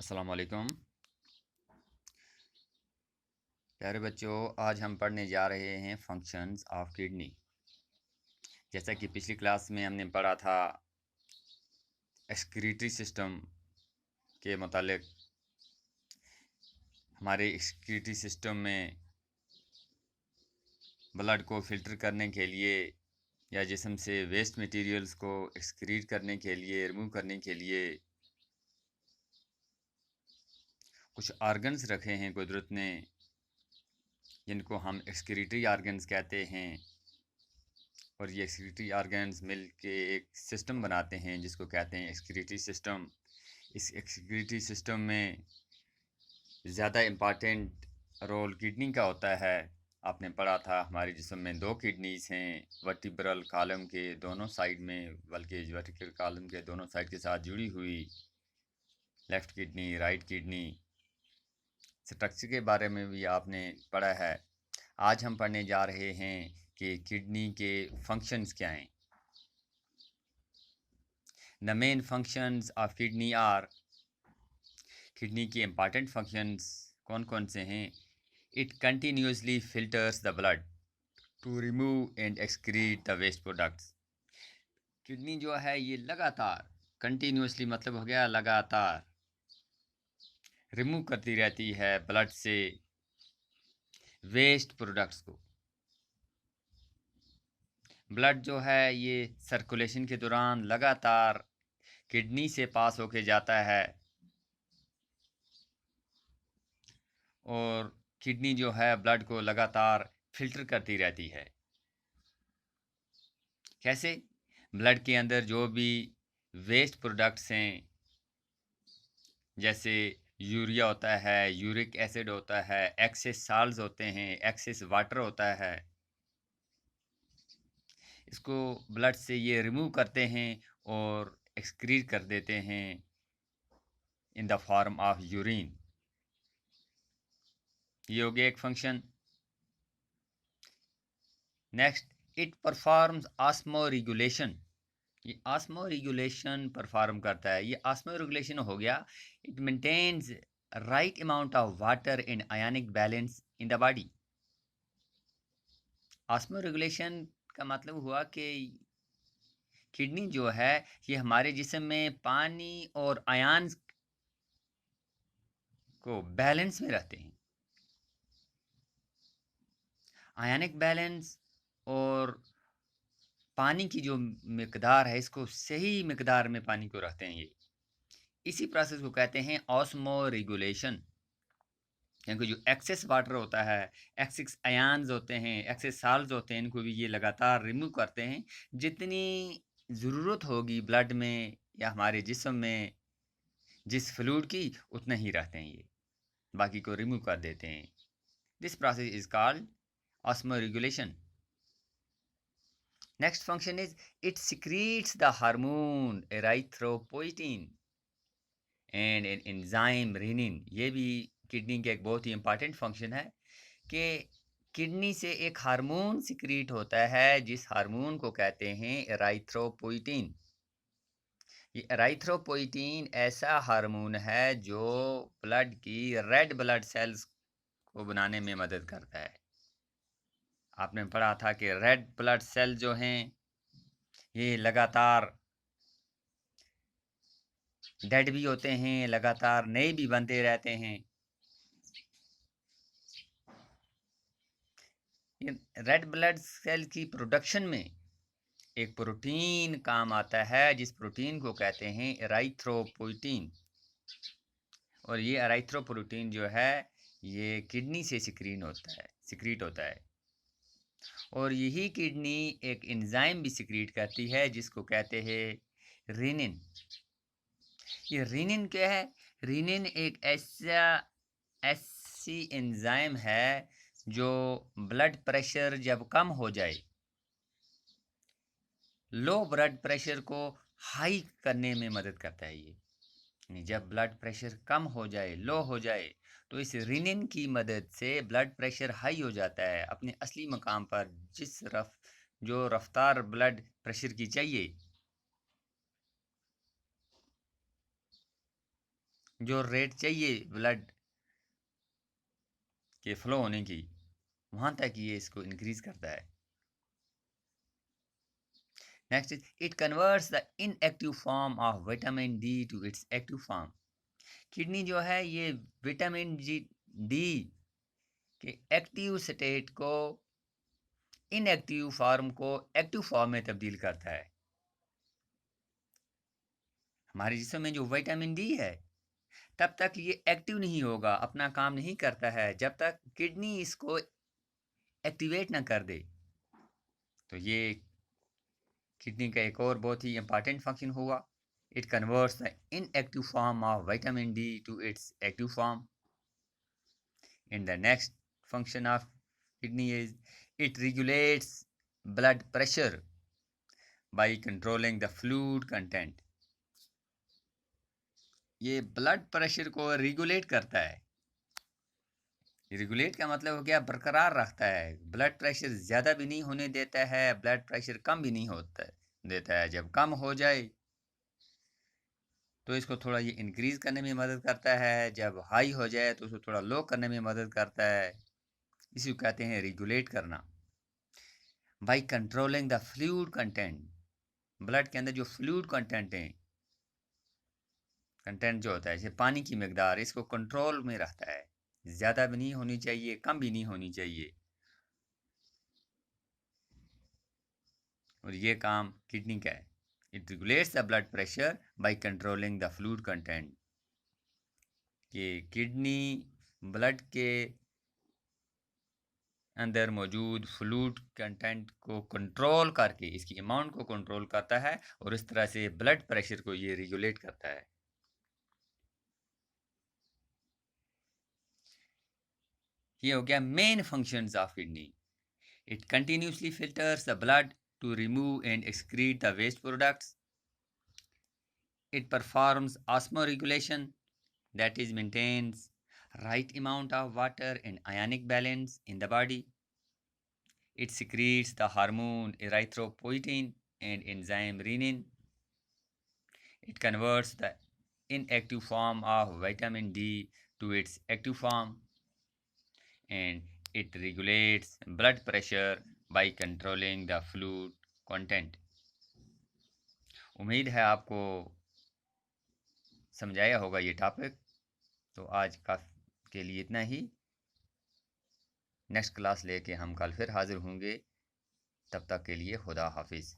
अस्सलाम वालेकुम प्यारे बच्चों। आज हम पढ़ने जा रहे हैं फंक्शंस ऑफ किडनी। जैसा कि पिछली क्लास में हमने पढ़ा था एक्सक्रीटरी सिस्टम के मुतालिक, हमारे एक्सक्रीटरी सिस्टम में ब्लड को फ़िल्टर करने के लिए या जिस्म से वेस्ट मटेरियल्स को एक्सक्रीट करने के लिए, रिमूव करने के लिए कुछ ऑर्गन्स रखे हैं कुदरत ने, जिनको हम एक्सक्रीटरी ऑर्गन्स कहते हैं। और ये एक्सक्रीटरी ऑर्गन्स मिल के एक सिस्टम बनाते हैं जिसको कहते हैं एक्सक्रीटरी सिस्टम। इस एक्सक्रीटरी सिस्टम में ज़्यादा इम्पॉर्टेंट रोल किडनी का होता है। आपने पढ़ा था हमारे जिस्म में दो किडनीज हैं, वर्टिब्रल कॉलम के दोनों साइड में, बल्कि वर्टिकल कॉलम के दोनों साइड के साथ जुड़ी हुई left kidney, right kidney. Structure के बारे में भी आपने पढ़ा है। आज हम पढ़ने जा रहे हैं कि किडनी के फंक्शंस क्या हैं। The main functions of kidney are, kidney के इम्पॉर्टेंट फंक्शंस कौन कौन से हैं। It continuously filters the blood to remove and excrete the waste products. Kidney जो है ये लगातार, कंटिन्यूसली मतलब हो गया लगातार, रिमूव करती रहती है ब्लड से वेस्ट प्रोडक्ट्स को। ब्लड जो है ये सर्कुलेशन के दौरान लगातार किडनी से पास होके जाता है और किडनी जो है ब्लड को लगातार फिल्टर करती रहती है। कैसे? ब्लड के अंदर जो भी वेस्ट प्रोडक्ट्स हैं, जैसे यूरिया होता है, यूरिक एसिड होता है, एक्सेस साल्ट्स होते हैं, एक्सेस वाटर होता है, इसको ब्लड से ये रिमूव करते हैं और एक्सक्रीट कर देते हैं in the form of urine. ये हो गया एक function. Next, it performs osmoregulation. ये ऑस्मो रेगुलेशन परफॉर्म करता है। ये ऑस्मो रेगुलेशन हो गया, it maintains right amount of water in ionic balance in the body. Osmoregulation का मतलब हुआ कि किडनी जो है ये हमारे जिस्म में पानी और आयन्स को बैलेंस में रहते हैं। आयनिक बैलेंस और पानी की जो मिकदार है, इसको सही मिकदार में पानी को रखते हैं। ये इसी प्रोसेस को कहते हैं ऑस्मो रेगुलेशन। क्योंकि जो एक्सेस वाटर होता है, एक्सेस आयन्स होते हैं, एक्सेस साल्ट्स होते हैं, इनको भी ये लगातार रिमूव करते हैं। जितनी ज़रूरत होगी ब्लड में या हमारे जिस्म में जिस फ्लूइड की, उतना ही रहते हैं, ये बाकी को रिमूव कर देते हैं। This process is called osmoregulation. Next function is it secretes the hormone erythropoietin and an enzyme renin. ये भी किडनी का एक बहुत ही इंपॉर्टेंट फंक्शन है कि किडनी से एक हार्मोन सिक्रीट होता है जिस हार्मोन को कहते हैं एराइथ्रोपोइटिन। ये एराइथ्रोपोइटिन ऐसा हार्मोन है जो ब्लड की रेड ब्लड सेल्स को बनाने में मदद करता है। आपने पढ़ा था कि रेड ब्लड सेल जो हैं ये लगातार डेड भी होते हैं, लगातार नए भी बनते रहते हैं। रेड ब्लड सेल की प्रोडक्शन में एक प्रोटीन काम आता है जिस प्रोटीन को कहते हैं एराइथ्रोपोइटिन। और ये एराइथ्रोपोइटिन जो है ये किडनी से सिक्रीट होता है। और यही किडनी एक एंजाइम भी सिक्रीट करती है जिसको कहते हैं रेनिन। ये रेनिन क्या है? रेनिन एक ऐसी एंजाइम है जो ब्लड प्रेशर जब कम हो जाए, लो ब्लड प्रेशर को हाई करने में मदद करता है। ये जब ब्लड प्रेशर कम हो जाए, लो हो जाए, तो इस रेनिन की मदद से ब्लड प्रेशर हाई हो जाता है अपने असली मकाम पर, जो रफ्तार ब्लड प्रेशर की चाहिए। जो रेट चाहिए ब्लड के फ्लो होने की, वहाँ तक ये इसको इंक्रीज करता है। Next is it converts the inactive form of vitamin D to its active form. Kidney जो है ये विटामिन डी के एक्टिव स्टेट को इनएक्टिव फॉर्म को एक्टिव फॉर्म में तब्दील करता है। हमारे जिस्म में जो विटामिन डी है तब तक ये एक्टिव नहीं होगा, अपना काम नहीं करता है जब तक किडनी इसको एक्टिवेट ना कर दे। तो ये किडनी का एक और बहुत ही इंपॉर्टेंट फंक्शन हुआ। It converts the inactive form of vitamin D to its active form. In the next function of kidney is it regulates blood pressure by controlling the fluid content. ये blood pressure को regulate करता है। Regulate का मतलब हो गया बरकरार रखता है। ब्लड प्रेशर ज़्यादा भी नहीं होने देता है, ब्लड प्रेशर कम भी नहीं होता देता है। जब कम हो जाए तो इसको थोड़ा ये इंक्रीज़ करने में मदद करता है, जब हाई हो जाए तो उसको थोड़ा लो करने में मदद करता है। इसी को कहते हैं रेगुलेट करना। By controlling the fluid content, blood के अंदर जो फ्लूइड कंटेंट है, कंटेंट जो होता है जैसे पानी की मकदार, इसको कंट्रोल में रहता है। ज़्यादा भी नहीं होनी चाहिए, कम भी नहीं होनी चाहिए। और ये काम किडनी का है। It regulates the blood pressure by controlling the fluid content. कि किडनी ब्लड के अंदर मौजूद फ्लूइड कंटेंट को कंट्रोल करके इसकी अमाउंट को कंट्रोल करता है और इस तरह से ब्लड प्रेशर को ये रेगुलेट करता है। ये हो गया main functions of kidney. It continuously filters the blood to remove and excrete the waste products. It performs osmoregulation, that is maintains right amount of water and ionic balance in the body. It secretes the hormone erythropoietin and enzyme renin. It converts the inactive form of vitamin D to its active form, and it regulates blood pressure by controlling the fluid content. उम्मीद है आपको समझाया होगा ये topic. तो आज का के लिए इतना ही। नेक्स्ट क्लास लेके हम कल फिर हाज़िर होंगे। तब तक के लिए खुदा हाफिज़।